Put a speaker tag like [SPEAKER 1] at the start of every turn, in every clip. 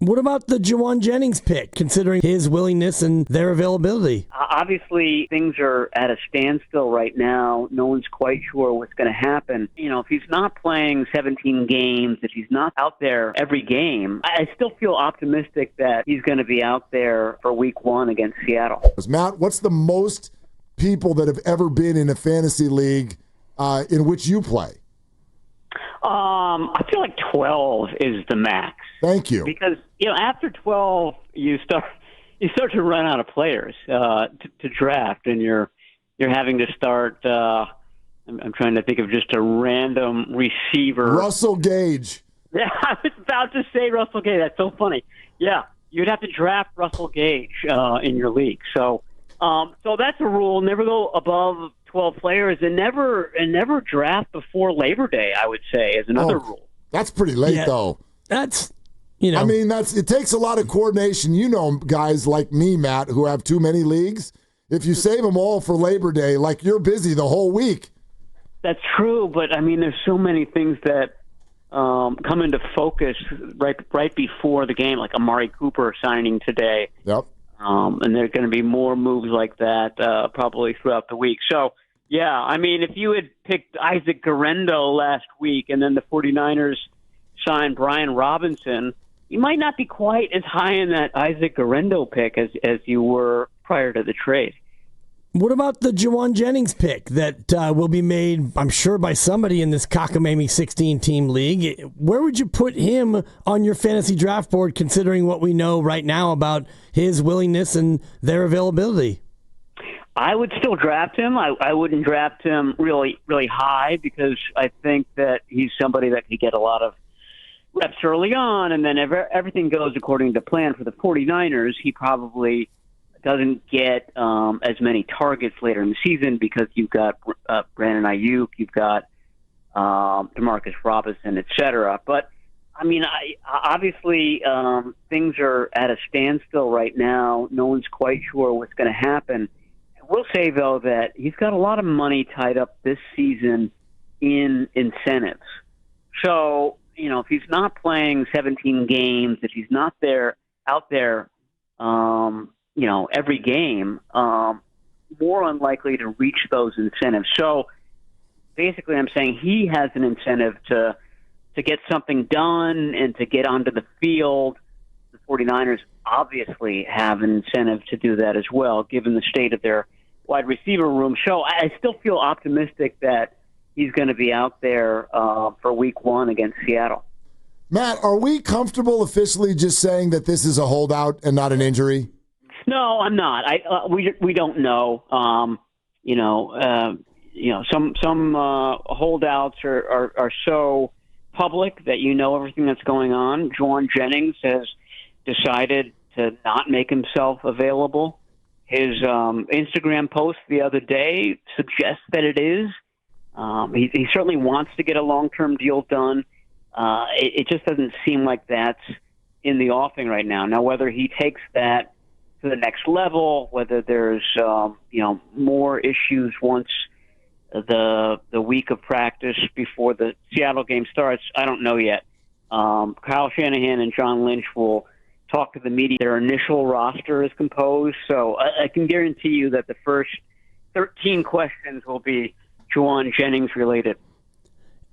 [SPEAKER 1] What about the Jauan Jennings pick, considering his willingness and their availability?
[SPEAKER 2] Obviously, things are at a standstill right now. No one's quite sure what's going to happen. If he's not playing 17 games, if he's not out there every game, I still feel optimistic that he's going to be out there for week 1 against Seattle.
[SPEAKER 3] Matt, what's the most people that have ever been in a fantasy league in which you play?
[SPEAKER 2] I feel like 12 is the max.
[SPEAKER 3] Thank you.
[SPEAKER 2] Because after 12, you start to run out of players to draft, and you're having to start. I'm trying to think of just a random receiver.
[SPEAKER 3] Russell Gage.
[SPEAKER 2] Yeah, I was about to say Russell Gage. That's so funny. Yeah, you'd have to draft Russell Gage in your league. So that's a rule. Never go above 12 players, and never draft before Labor Day, I would say, is another rule.
[SPEAKER 3] That's pretty late, though.
[SPEAKER 1] That's,
[SPEAKER 3] I mean, it takes a lot of coordination. Guys like me, Matt, who have too many leagues. If you save them all for Labor Day, like you're busy the whole week.
[SPEAKER 2] That's true, but I mean, there's so many things that come into focus right before the game, like Amari Cooper signing today.
[SPEAKER 3] Yep.
[SPEAKER 2] And there are going to be more moves like that probably throughout the week. So, yeah, I mean, if you had picked Isaac Guerendo last week and then the 49ers signed Brian Robinson, you might not be quite as high in that Isaac Guerendo pick as you were prior to the trade.
[SPEAKER 1] What about the Jauan Jennings pick that will be made, I'm sure, by somebody in this cockamamie 16-team league? Where would you put him on your fantasy draft board, considering what we know right now about his willingness and their availability?
[SPEAKER 2] I would still draft him. I wouldn't draft him really, really high because I think that he's somebody that could get a lot of reps early on, and then everything goes according to plan for the 49ers. He probably doesn't get as many targets later in the season because you've got Brandon Ayuk, you've got Demarcus Robinson, etc. But, I mean, obviously things are at a standstill right now. No one's quite sure what's going to happen. I will say, though, that he's got a lot of money tied up this season in incentives. So, if he's not playing 17 games, if he's not out there, every game, more unlikely to reach those incentives. So basically I'm saying he has an incentive to get something done and to get onto the field. The 49ers obviously have an incentive to do that as well, given the state of their wide receiver room. So I still feel optimistic that he's going to be out there for week 1 against Seattle.
[SPEAKER 3] Matt, are we comfortable officially just saying that this is a holdout and not an injury?
[SPEAKER 2] No, I'm not. We don't know. Some holdouts are so public that everything that's going on. Jauan Jennings has decided to not make himself available. His Instagram post the other day suggests that it is. He certainly wants to get a long-term deal done. It just doesn't seem like that's in the offing right now. Now, whether he takes that to the next level, whether there's more issues once the week of practice before the Seattle game starts, I don't know yet. Kyle Shanahan and John Lynch will talk to the media. Their initial roster is composed, so I can guarantee you that the first 13 questions will be Jauan Jennings related.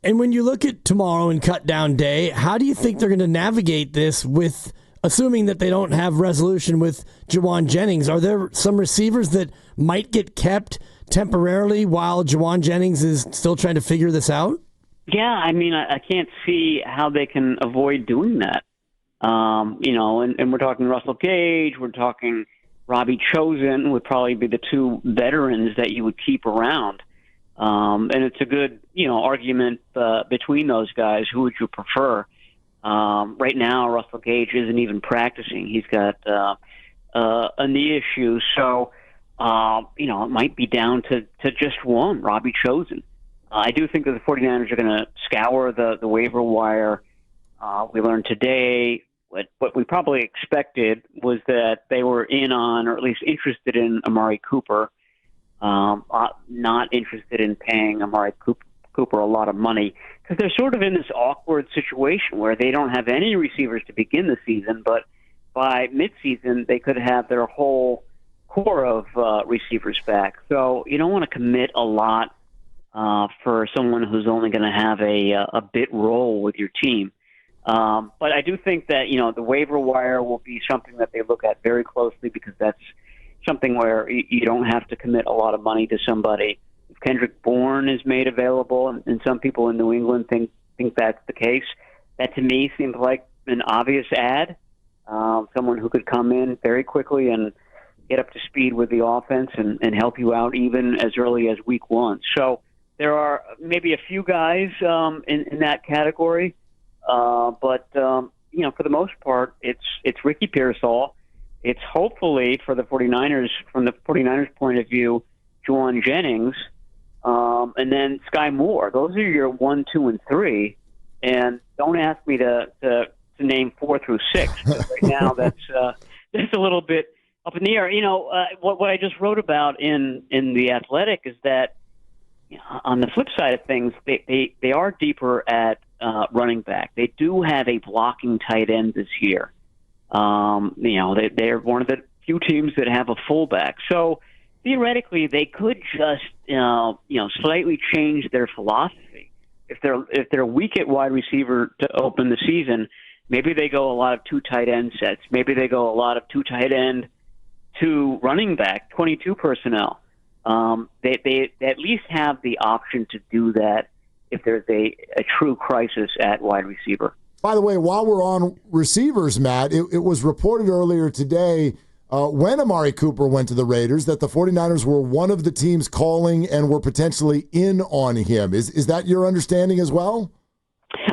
[SPEAKER 1] And when you look at tomorrow and cutdown day, how do you think they're going to navigate this with, assuming that they don't have resolution with Jauan Jennings? Are there some receivers that might get kept temporarily while Jauan Jennings is still trying to figure this out?
[SPEAKER 2] Yeah, I mean, I can't see how they can avoid doing that. And we're talking Russell Gage, we're talking Robbie Chosen would probably be the two veterans that you would keep around. And it's a good, argument between those guys. Who would you prefer? Right now, Russell Gage isn't even practicing. He's got a knee issue. So, it might be down to just one, Robbie Chosen. I do think that the 49ers are going to scour the waiver wire. We learned today what we probably expected was that they were in on, or at least interested in, Amari Cooper. Not interested in paying Amari Cooper a lot of money because they're sort of in this awkward situation where they don't have any receivers to begin the season, but by midseason they could have their whole core of receivers back. So you don't want to commit a lot for someone who's only going to have a bit role with your team. But I do think that, the waiver wire will be something that they look at very closely because that's something where you don't have to commit a lot of money to somebody. If Kendrick Bourne is made available, and some people in New England think that's the case, that to me seems like an obvious add. Someone who could come in very quickly and get up to speed with the offense and help you out even as early as week 1. So there are maybe a few guys in that category. But for the most part, it's Ricky Pearsall. It's hopefully for the 49ers, from the 49ers point of view, Jauan Jennings, and then Sky Moore. Those are your 1, 2, and 3. And don't ask me to name 4 through 6. Right now, that's a little bit up in the air. What I just wrote about in The Athletic is that on the flip side of things, they are deeper at running back. They do have a blocking tight end this year. They're one of the few teams that have a fullback. So theoretically, they could just slightly change their philosophy. If they're weak at wide receiver to open the season, maybe they go a lot of 2 tight end sets. Maybe they go a lot of 2 tight end, 2 running back, 22 personnel. They at least have the option to do that if there's a true crisis at wide receiver.
[SPEAKER 3] By the way, while we're on receivers, Matt, it was reported earlier today when Amari Cooper went to the Raiders that the 49ers were one of the teams calling and were potentially in on him. Is that your understanding as well?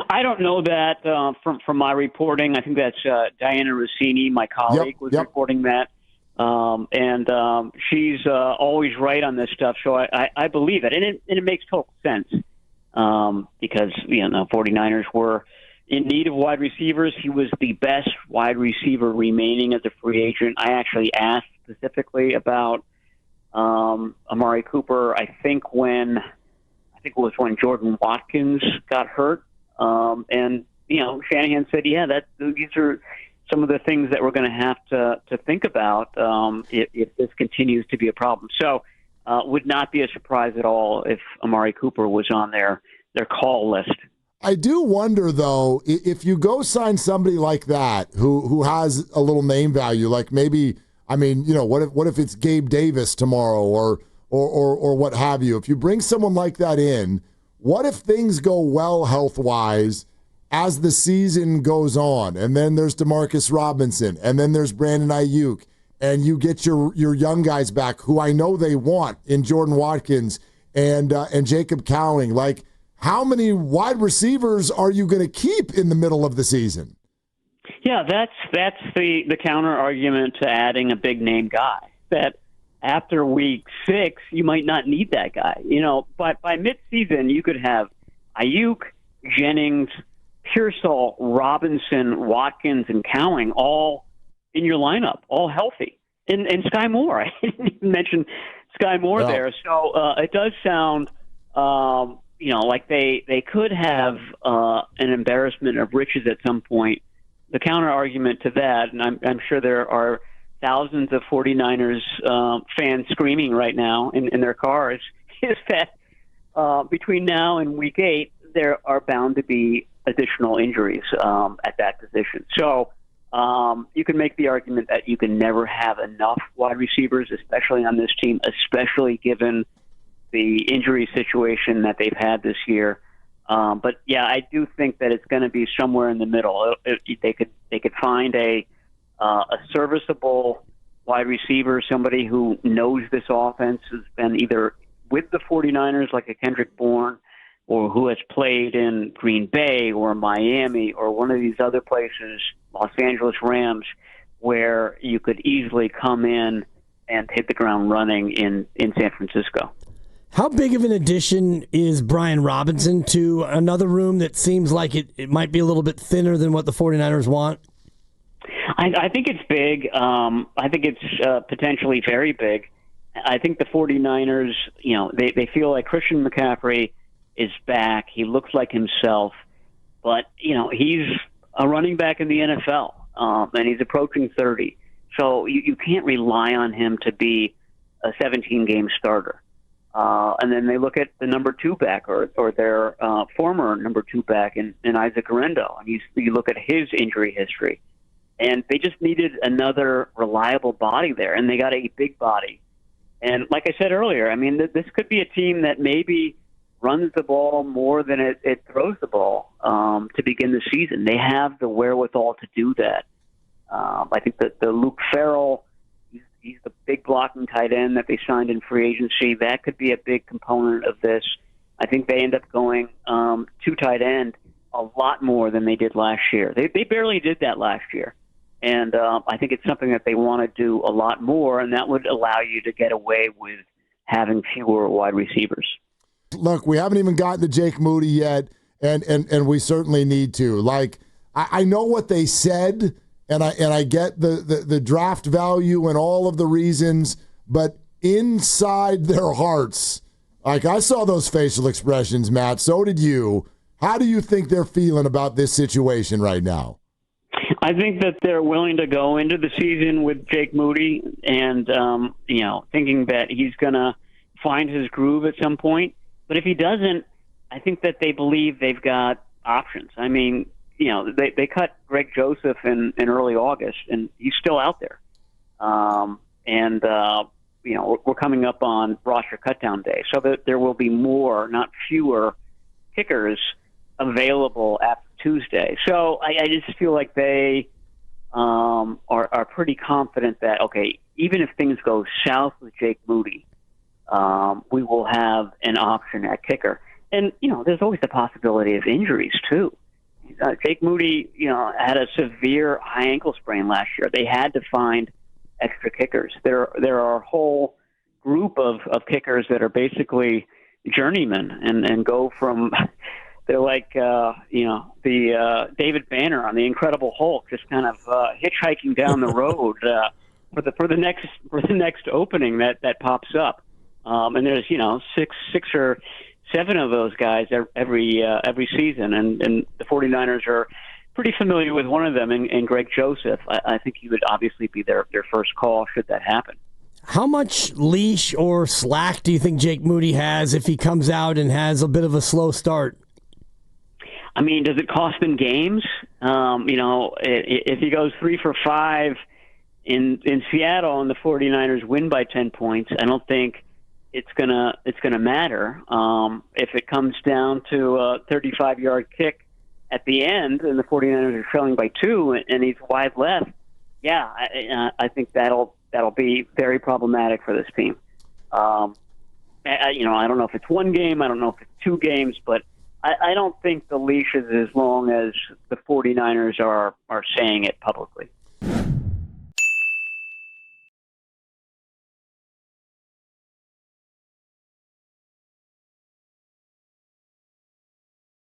[SPEAKER 2] I don't know that from my reporting. I think that's Diana Rossini, my colleague, was reporting that. And she's always right on this stuff, so I believe it. And it makes total sense because, the 49ers were in need of wide receivers. He was the best wide receiver remaining as a free agent. I actually asked specifically about Amari Cooper, I think it was when Jordan Watkins got hurt. And Shanahan said, these are some of the things that we're going to have to think about if this continues to be a problem. So would not be a surprise at all if Amari Cooper was on their call list.
[SPEAKER 3] I do wonder, though, if you go sign somebody like that who has a little name value, like maybe, what if it's Gabe Davis tomorrow or what have you? If you bring someone like that in, what if things go well health-wise as the season goes on, and then there's Demarcus Robinson, and then there's Brandon Ayuk, and you get your young guys back, who I know they want, in Jordan Watkins and Jacob Cowing. Like, how many wide receivers are you going to keep in the middle of the season?
[SPEAKER 2] Yeah, that's the counter argument to adding a big name guy. That after week 6, you might not need that guy. But by midseason, you could have Ayuk, Jennings, Pearsall, Robinson, Watkins, and Cowing all in your lineup, all healthy. And Sky Moore. I didn't even mention Sky Moore there. So it does sound, like they could have an embarrassment of riches at some point. The counter argument to that, and I'm sure there are thousands of 49ers fans screaming right now in their cars, is that between now and week 8, there are bound to be additional injuries at that position. So you can make the argument that you can never have enough wide receivers, especially on this team, especially given the injury situation that they've had this year. But yeah, I do think that it's going to be somewhere in the middle. They could find a serviceable wide receiver, somebody who knows this offense, has been either with the 49ers like a Kendrick Bourne, or who has played in Green Bay or Miami or one of these other places, Los Angeles Rams, where you could easily come in and hit the ground running in San Francisco.
[SPEAKER 1] How big of an addition is Brian Robinson to another room that seems like it might be a little bit thinner than what the 49ers want?
[SPEAKER 2] I think it's big. I think it's potentially very big. I think the 49ers, they feel like Christian McCaffrey is back. He looks like himself. But, he's a running back in the NFL, and he's approaching 30. So you can't rely on him to be a 17-game starter. And then they look at the number 2 back or their former number 2 back in Isaac Guerendo, and you look at his injury history. And they just needed another reliable body there, and they got a big body. And like I said earlier, I mean, this could be a team that maybe runs the ball more than it throws the ball to begin the season. They have the wherewithal to do that. I think that the Luke Farrell, he's the big blocking tight end that they signed in free agency. That could be a big component of this. I think they end up going to tight end a lot more than they did last year. They barely did that last year. And I think it's something that they want to do a lot more, and that would allow you to get away with having fewer wide receivers.
[SPEAKER 3] Look, we haven't even gotten to Jake Moody yet, and we certainly need to. Like, I know what they said, and I get the draft value and all of the reasons, but inside their hearts, like, I saw those facial expressions, Matt. So did you. How do you think they're feeling about this situation right now?
[SPEAKER 2] I think that they're willing to go into the season with Jake Moody and, thinking that he's going to find his groove at some point. But if he doesn't, I think that they believe they've got options. I mean, they cut Greg Joseph in early August, and he's still out there. We're coming up on roster cutdown day, so that there will be more, not fewer, kickers available after Tuesday. So I just feel like they are pretty confident that, okay, even if things go south with Jake Moody, we will have an option at kicker. And, there's always the possibility of injuries, too. Jake Moody, had a severe high ankle sprain last year. They had to find extra kickers. There are a whole group of kickers that are basically journeymen and go from they're like the David Banner on the Incredible Hulk, just kind of hitchhiking down the road for the next opening that pops up. And there's six or seven of those guys every season, and the 49ers are pretty familiar with one of them, in Greg Joseph. I think he would obviously be their first call should that happen.
[SPEAKER 1] How much leash or slack do you think Jake Moody has if he comes out and has a bit of a slow start?
[SPEAKER 2] I mean, does it cost him games? If he goes 3 for 5 in Seattle and the 49ers win by 10 points, I don't think it's gonna matter. If it comes down to a 35-yard kick at the end and the 49ers are trailing by 2 and he's wide left, I think that'll be very problematic for this team. I don't know if it's one game, I don't know if it's 2 games, but I don't think the leash is as long as the 49ers are saying it publicly.